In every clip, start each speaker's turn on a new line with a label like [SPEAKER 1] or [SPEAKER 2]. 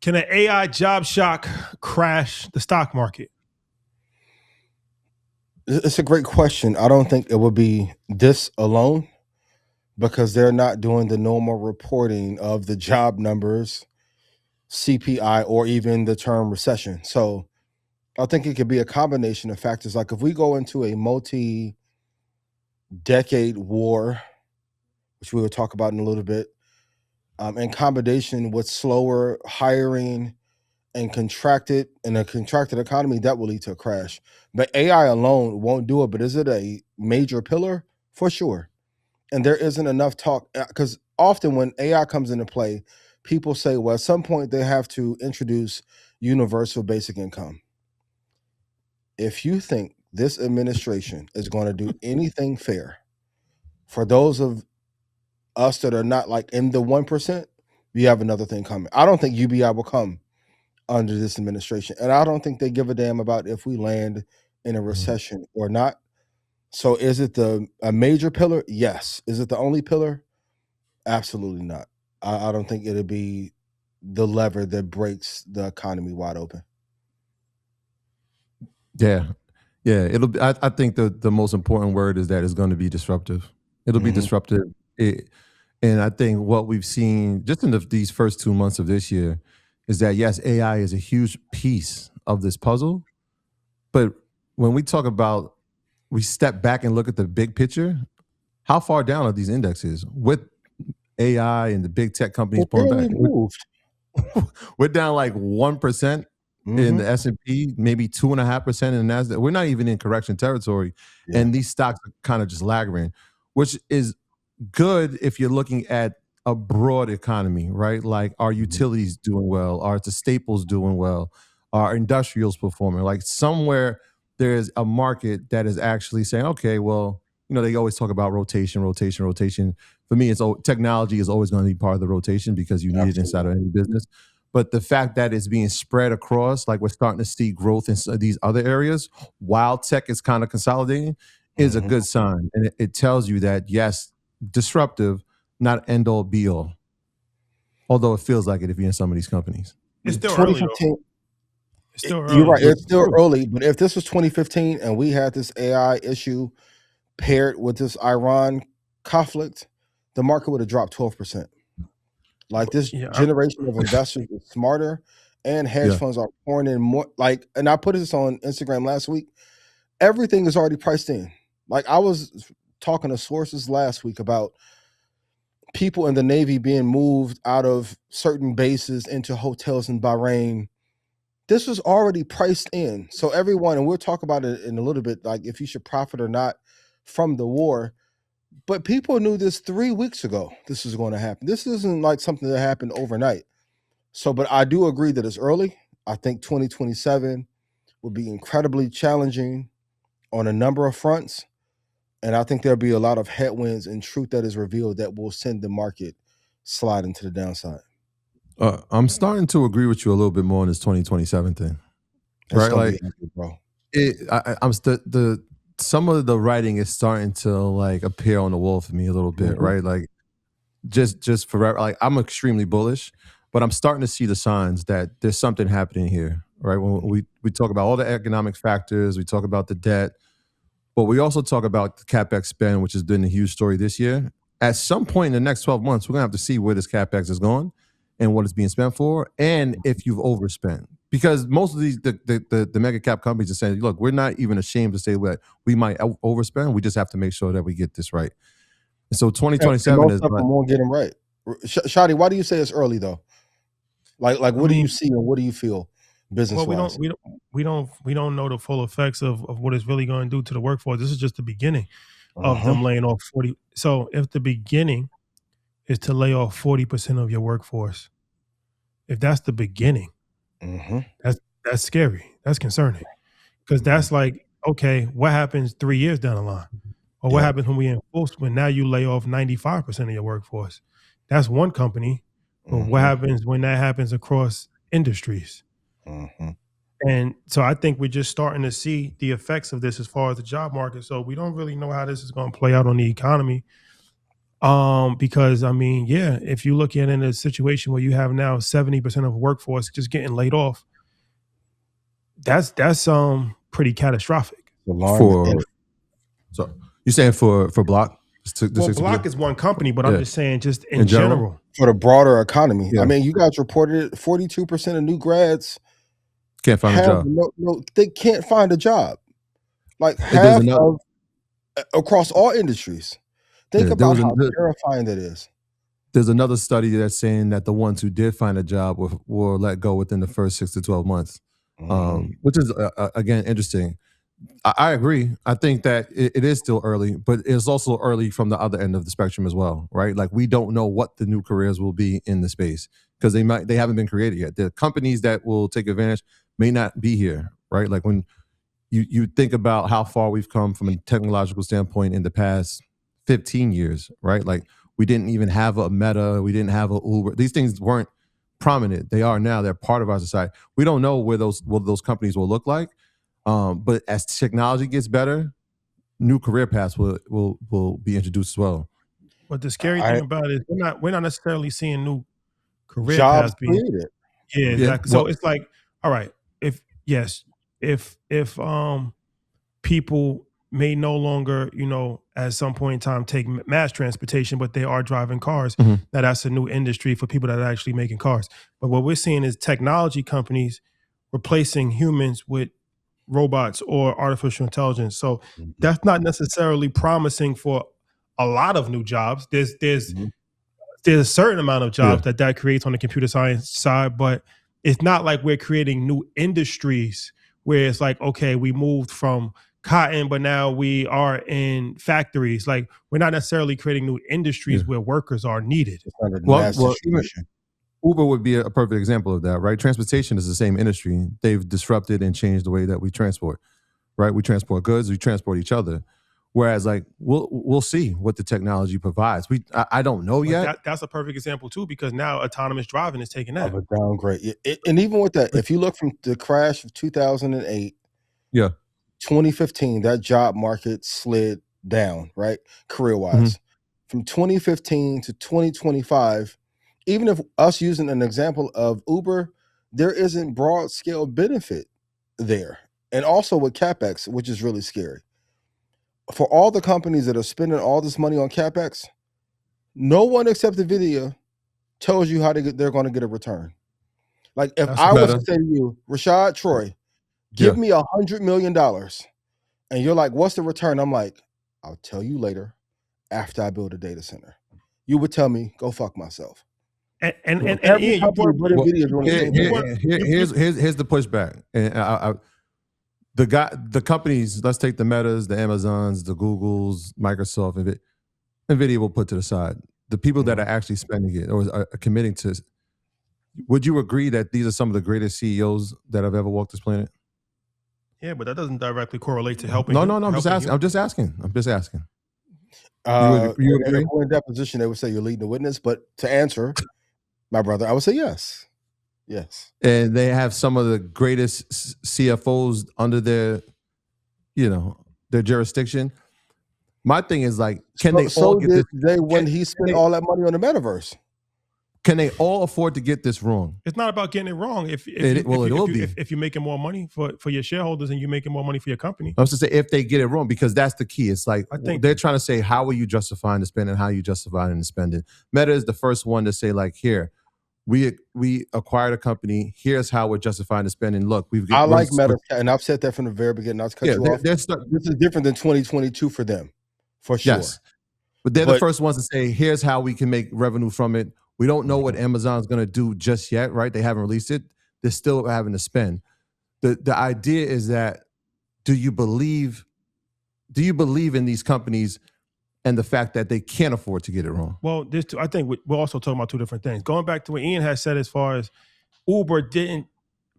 [SPEAKER 1] Can an AI job shock crash the stock market?
[SPEAKER 2] It's a great question. I don't think it would be this alone because they're not doing the normal reporting of the job numbers, CPI, or even the term recession. So I think it could be a combination of factors. Like if we go into a multi-decade war, which we will talk about in a little bit, in combination with slower hiring and a contracted economy, that will lead to a crash. But AI alone won't do it. But is it a major pillar? For sure. And there isn't enough talk because often when AI comes into play, people say, well, at some point they have to introduce universal basic income. If you think this administration is going to do anything fair for those of us that are not like in the 1%, you have another thing coming. I don't think UBI will come under this administration. And I don't think they give a damn about if we land in a recession or not. So is it a major pillar? Yes. Is it the only pillar? Absolutely not. I don't think it'll be the lever that breaks the economy wide open.
[SPEAKER 3] Yeah. It'll be, I think the most important word is that it's going to be disruptive. It'll be disruptive. And I think what we've seen just in these first 2 months of this year is that, yes, AI is a huge piece of this puzzle. But when we talk about, we step back and look at the big picture, how far down are these indexes with AI and the big tech companies pulling back?
[SPEAKER 2] Moved.
[SPEAKER 3] We're down like 1% in the S&P, maybe 2.5% in the NASDAQ. We're not even in correction territory. Yeah. And these stocks are kind of just lagging, which is good if you're looking at a broad economy, right? Like, are utilities doing well? Are the staples doing well? Are industrials performing? Like somewhere there's a market that is actually saying, okay, well, you know, they always talk about rotation. For me, technology is always going to be part of the rotation because you need it inside of any business. But the fact that it's being spread across, like we're starting to see growth in these other areas while tech is kind of consolidating, is a good sign. And it tells you that, yes, disruptive, not end all be all. Although it feels like it if you're in some of these companies.
[SPEAKER 1] It's still early. It's still early.
[SPEAKER 2] You're right. It's still early. But if this was 2015 and we had this AI issue paired with this Iran conflict, the market would have dropped 12%. Like this generation of investors is smarter, and hedge funds are pouring in more. Like, and I put this on Instagram last week. Everything is already priced in. Like I was talking to sources last week about people in the Navy being moved out of certain bases into hotels in Bahrain. This was already priced in. So everyone, and we'll talk about it in a little bit, like if you should profit or not from the war. But people knew this 3 weeks ago, this is going to happen. This isn't like something that happened overnight. So, but I do agree that it's early. I think 2027 will be incredibly challenging on a number of fronts. And I think there'll be a lot of headwinds and truth that is revealed that will send the market sliding to the downside.
[SPEAKER 3] I'm starting to agree with you a little bit more on this 2027 thing.
[SPEAKER 2] Right? Like, bro.
[SPEAKER 3] Some of the writing is starting to like appear on the wall for me a little bit, right? Like just forever. Like I'm extremely bullish, but I'm starting to see the signs that there's something happening here, right? When we talk about all the economic factors, we talk about the debt, but we also talk about the capex spend, which has been a huge story this year. At some point in the next 12 months, we're gonna have to see where this capex is going and what it's being spent for, and if you've overspent. Because most of these the mega cap companies are saying, look, we're not even ashamed to say that we might overspend. We just have to make sure that we get this right. And so 2027 is.
[SPEAKER 2] Most of them won't get them right. Shadi, why do you say it's early though? Like what do you see and what do you feel business wise?
[SPEAKER 1] Well, we don't know the full effects of what it's really going to do to the workforce. This is just the beginning of them laying off 40. So if the beginning is to lay off 40% of your workforce, if that's the beginning, that's scary. That's concerning, because that's like, okay, what happens 3 years down the line, or what happens when we enforce? When now you lay off 95% of your workforce, that's one company. But what happens when that happens across industries? And so I think we're just starting to see the effects of this as far as the job market. So we don't really know how this is going to play out on the economy Because I mean, yeah, if you look at it in a situation where you have now 70% of the workforce just getting laid off, that's pretty catastrophic.
[SPEAKER 3] For so you saying for Block?
[SPEAKER 1] Well, Block is one company, but I'm just saying just in
[SPEAKER 3] general?
[SPEAKER 1] general.
[SPEAKER 2] For the broader economy.
[SPEAKER 3] Yeah.
[SPEAKER 2] I mean, you guys reported 42% of new grads
[SPEAKER 3] can't find a job.
[SPEAKER 2] They can't find a job. Like half of across all industries. Think about how terrifying that is.
[SPEAKER 3] There's another study that's saying that the ones who did find a job were let go within the first 6 to 12 months, which is, again, interesting. I agree. I think that it is still early, but it's also early from the other end of the spectrum as well, right? Like we don't know what the new careers will be in the space because they haven't been created yet. The companies that will take advantage may not be here, right? Like when you think about how far we've come from a technological standpoint in the past 15 years, right? Like we didn't even have a Meta, we didn't have a Uber. These things weren't prominent. They are now. They're part of our society. We don't know what those companies will look like. But as technology gets better, new career paths will be introduced as well.
[SPEAKER 1] But the scary thing about it is we're not necessarily seeing new career
[SPEAKER 2] jobs
[SPEAKER 1] paths being
[SPEAKER 2] created.
[SPEAKER 1] Yeah, exactly. So it's like, all right, if people may no longer, at some point in time take mass transportation, but they are driving cars, that's a new industry for people that are actually making cars. But what we're seeing is technology companies replacing humans with robots or artificial intelligence. So that's not necessarily promising for a lot of new jobs. There's a certain amount of jobs that creates on the computer science side, but it's not like we're creating new industries where it's like, okay, we moved from cotton, but now we are in factories. Like we're not necessarily creating new industries where workers are needed.
[SPEAKER 3] Uber would be a perfect example of that, right? Transportation is the same industry. They've disrupted and changed the way that we transport, right? We transport goods, we transport each other. Whereas, like, we'll see what the technology provides. I don't know yet.
[SPEAKER 1] That's a perfect example too, because now autonomous driving is taking that.
[SPEAKER 2] Of a downgrade, and even with that, if you look from the crash of 2008, 2015, that job market slid down, right? Career-wise, from 2015 to 2025. Even if us using an example of Uber, there isn't broad scale benefit there, and also with capex, which is really scary. For all the companies that are spending all this money on capex, no one except NVIDIA tells you how they're going to get a return. Like if I was to say to you, Rashad Troy, give me $100 million, and you're like, what's the return? I'm like, I'll tell you later after I build a data center. You would tell me, go fuck myself.
[SPEAKER 1] And
[SPEAKER 2] every company but NVIDIA is doing
[SPEAKER 3] here's the pushback. And the companies, let's take the Metas, the Amazons, the Googles, Microsoft, NVIDIA will put to the side. The people that are actually spending it or are committing to, would you agree that these are some of the greatest CEOs that have ever walked this planet?
[SPEAKER 1] Yeah, but that doesn't directly correlate to helping.
[SPEAKER 3] No, I'm just asking. I'm just asking.
[SPEAKER 2] You agree? In deposition, they would say you're leading the witness, but to answer, my brother, I would say yes. Yes.
[SPEAKER 3] And they have some of the greatest CFOs under their jurisdiction. My thing is like, can they all get this?
[SPEAKER 2] When he spent all that money on the metaverse?
[SPEAKER 3] Can they all afford to get this wrong?
[SPEAKER 1] It's not about getting it wrong. If you're making more money for your shareholders and you're making more money for your company.
[SPEAKER 3] I was to say if they get it wrong, because that's the key. It's like they're trying to say, how are you justifying the spending? How are you justifying the spending? Meta is the first one to say, like, here, we acquired a company. Here's how we're justifying the spending. Look,
[SPEAKER 2] I like Meta, and I've said that from the very beginning. Not to cut you off. This is different than 2022 for them, for sure.
[SPEAKER 3] Yes. But they're the first ones to say, here's how we can make revenue from it. We don't know what Amazon's going to do just yet, right? They haven't released it. They're still having to spend. The idea is that do you believe in these companies and the fact that they can't afford to get it wrong?
[SPEAKER 1] Well, I think we're also talking about two different things. Going back to what Ian has said as far as Uber didn't,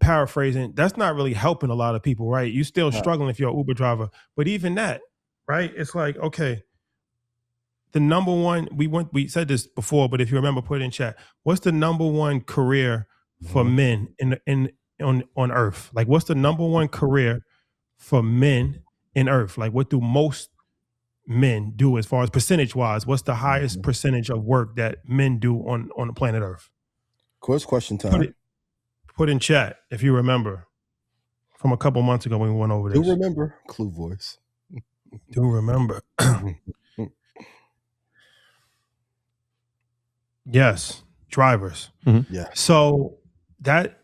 [SPEAKER 1] paraphrasing, that's not really helping a lot of people, right? You're still struggling if you're an Uber driver. But even that, right? It's like, okay, the number one, we said this before, but if you remember, put it in chat. What's the number one career for men on Earth? Like, what's the number one career for men in Earth? Like, what do most men do as far as percentage wise? What's the highest percentage of work that men do on the planet Earth?
[SPEAKER 2] Quiz question time.
[SPEAKER 1] Put in chat if you remember from a couple months ago when we went over this.
[SPEAKER 2] Do remember Clue voice.
[SPEAKER 1] Do remember. Yes, drivers.
[SPEAKER 2] Yeah.
[SPEAKER 1] So that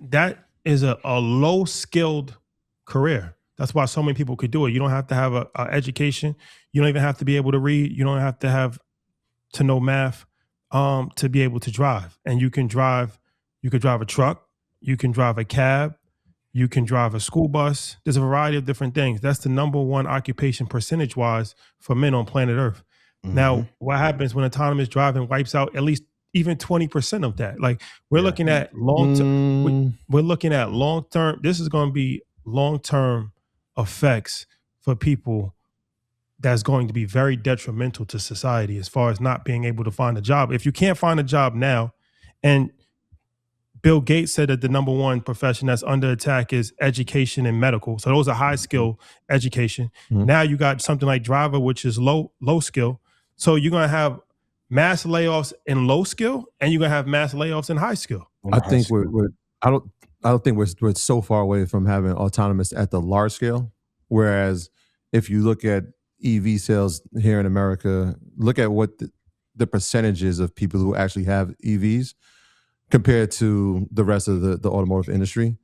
[SPEAKER 1] is a low skilled career. That's why so many people could do it. You don't have to have a education. You don't even have to be able to read. You don't have to know math to be able to drive. And you could drive a truck, you can drive a cab, you can drive a school bus. There's a variety of different things. That's the number one occupation percentage wise for men on planet Earth. Now, what happens when autonomous driving wipes out at least even 20% of that? Like we're looking at long term. We're looking at long term. This is going to be long term effects for people that's going to be very detrimental to society as far as not being able to find a job. If you can't find a job now, and Bill Gates said that the number one profession that's under attack is education and medical. So those are high skill education. Now you got something like driver, which is low skill. So you're going to have mass layoffs in low skill, and you're going to have mass layoffs in high skill.
[SPEAKER 3] I think I don't think we're so far away from having autonomous at the large scale. Whereas if you look at EV sales here in America, look at what the percentages of people who actually have EVs compared to the rest of the automotive industry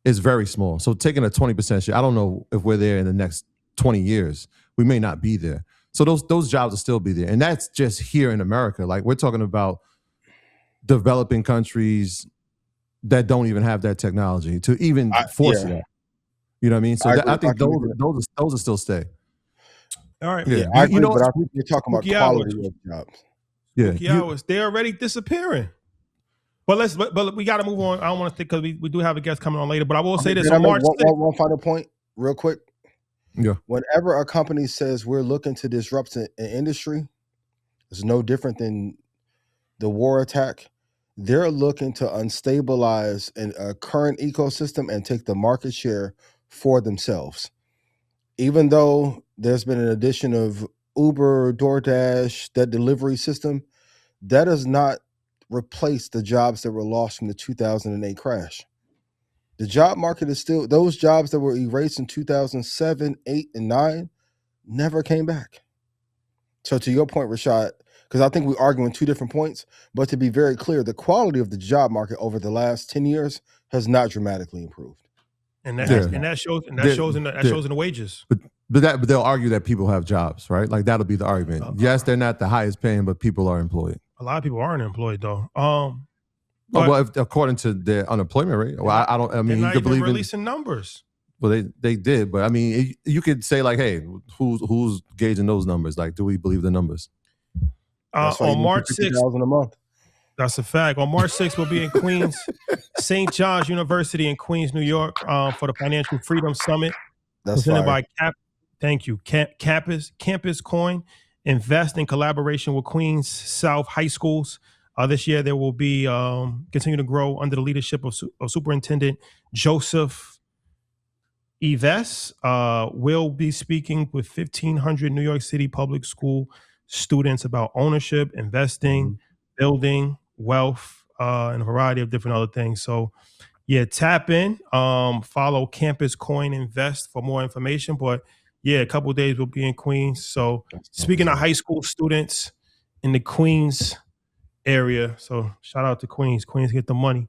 [SPEAKER 3] is very small. So taking a 20% share, I don't know if we're there in the next 20 years. We may not be there. So those jobs will still be there. And that's just here in America. Like we're talking about developing countries that don't even have that technology to even force that. You know what I mean? So I think those will still stay.
[SPEAKER 1] All right.
[SPEAKER 2] Yeah, I agree, but I think you're talking about quality of jobs.
[SPEAKER 3] Yeah.
[SPEAKER 1] Hours, they're already disappearing. But we got to move on. I don't want to think because we do have a guest coming on later. But I will say this on March 6th.
[SPEAKER 2] One final point, real quick.
[SPEAKER 3] Yeah.
[SPEAKER 2] Whenever a company says we're looking to disrupt an industry, it's no different than the war attack. They're looking to unstabilize a current ecosystem and take the market share for themselves. Even though there's been an addition of Uber, DoorDash, that delivery system, that does not replace the jobs that were lost from the 2008 crash. The job market is still, those jobs that were erased in 2007, 8, and 9 never came back. So to your point, Rashad, because I think we're arguing two different points, but to be very clear, the quality of the job market over the last 10 years has not dramatically improved.
[SPEAKER 1] And that shows in the wages.
[SPEAKER 3] But they'll argue that people have jobs, right? Like that'll be the argument. Yes, they're not the highest paying, but people are employed.
[SPEAKER 1] A lot of people aren't employed though.
[SPEAKER 3] According to their unemployment rate, I mean, you could believe
[SPEAKER 1] releasing numbers.
[SPEAKER 3] Well, they did, but I mean, you could say like, hey, who's gauging those numbers? Like, do we believe the numbers?
[SPEAKER 1] On March 6th,
[SPEAKER 2] a month.
[SPEAKER 1] That's a fact. On March 6th, we'll be in Queens, St. John's University in Queens, New York, for the Financial Freedom Summit.
[SPEAKER 2] That's
[SPEAKER 1] presented by Campus Coin. Invest in collaboration with Queens South High Schools. This year, there will be continue to grow under the leadership of Superintendent Joseph Yves. Will be speaking with 1,500 New York City public school students about ownership, investing, building wealth, and a variety of different other things. So, yeah, tap in, follow Campus Coin Invest for more information. But yeah, a couple of days we'll be in Queens. So speaking of high school students in the Queens area, so shout out to Queens. Queens get the money.